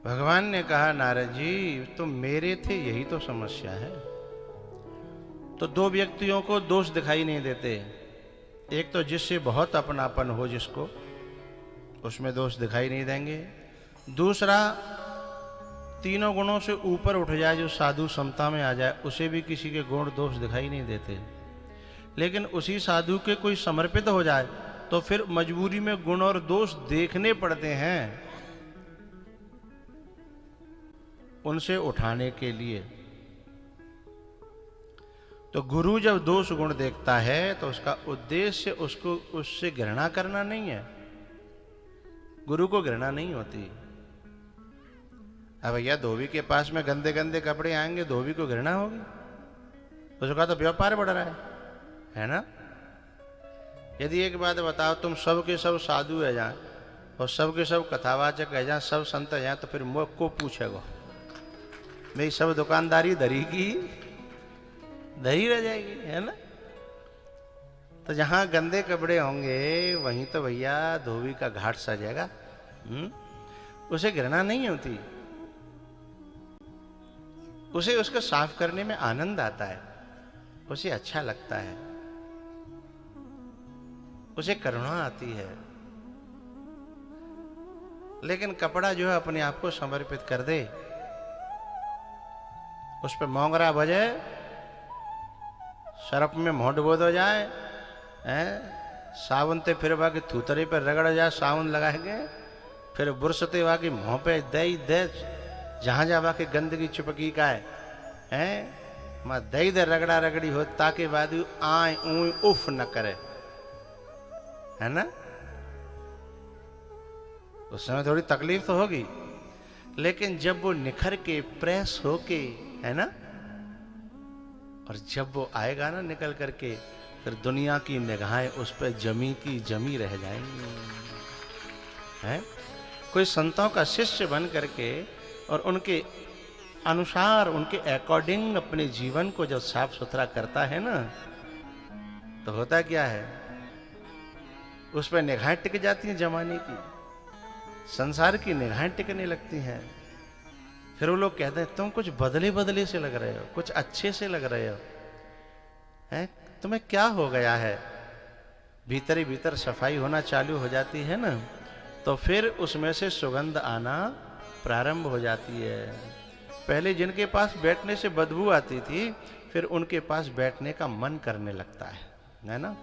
भगवान ने कहा नारद जी तुम मेरे थे यही तो समस्या है। तो दो व्यक्तियों को दोष दिखाई नहीं देते। एक तो जिससे बहुत अपनापन हो जिसको, उसमें दोष दिखाई नहीं देंगे। दूसरा तीनों गुणों से ऊपर उठ जाए, जो साधु समता में आ जाए, उसे भी किसी के गुण दोष दिखाई नहीं देते। लेकिन उसी साधु के कोई समर्पित हो जाए तो फिर मजबूरी में गुण और दोष देखने पड़ते हैं उनसे उठाने के लिए। तो गुरु जब दोष गुण देखता है तो उसका उद्देश्य उसको उससे घृणा करना नहीं है। गुरु को घृणा नहीं होती। अब भैया धोबी के पास में गंदे गंदे कपड़े आएंगे, धोबी को घृणा होगी? उसका तो व्यापार बढ़ रहा है ना। यदि एक बात बताओ, तुम सब के सब साधु है जाए और सब के सब कथावाचक है जाए, सब संत है जाए, तो फिर मुझ को पूछेगा मेरी सब दुकानदारी धरी की धरी रह जाएगी, है ना। तो जहां गंदे कपड़े होंगे वहीं तो भैया धोबी का घाट सजेगा। उसे घृणा नहीं होती, उसे उसको साफ करने में आनंद आता है, उसे अच्छा लगता है, उसे करुणा आती है। लेकिन कपड़ा जो है अपने आप को समर्पित कर दे, उस पर मोंगरा बजे, सरप में मुंह डुबो दो जाए, साबुन ते फिर बाकी थूतरे पर रगड़ जाए, साबुन लगाएंगे, फिर बुरसते बाकी मुंह पे दही दे, जहां जा बाकी गंदगी चिपकी का है मैं दही दे रगड़ा रगड़ी हो, ताकि बाद आए ऊई उफ न करे, है ना। उस समय थोड़ी तकलीफ तो होगी, लेकिन जब वो निखर के प्रेस होके, है ना, और जब वो आएगा ना निकल करके, फिर दुनिया की निगाहें उस पर जमी की जमी रह जाएंगी। है कोई संतों का शिष्य बन करके और उनके अनुसार, उनके अकॉर्डिंग अपने जीवन को जब साफ सुथरा करता है ना, तो होता क्या है, उस पर निगाहें टिक जाती हैं जमाने की, संसार की निगाहें टिकने लगती हैं। फिर वो लोग कहते हैं तुम कुछ बदले बदले से लग रहे हो, कुछ अच्छे से लग रहे हो, हैं तुम्हें क्या हो गया है। भीतर ही भीतर सफाई होना चालू हो जाती है ना, तो फिर उसमें से सुगंध आना प्रारंभ हो जाती है। पहले जिनके पास बैठने से बदबू आती थी, फिर उनके पास बैठने का मन करने लगता है ना।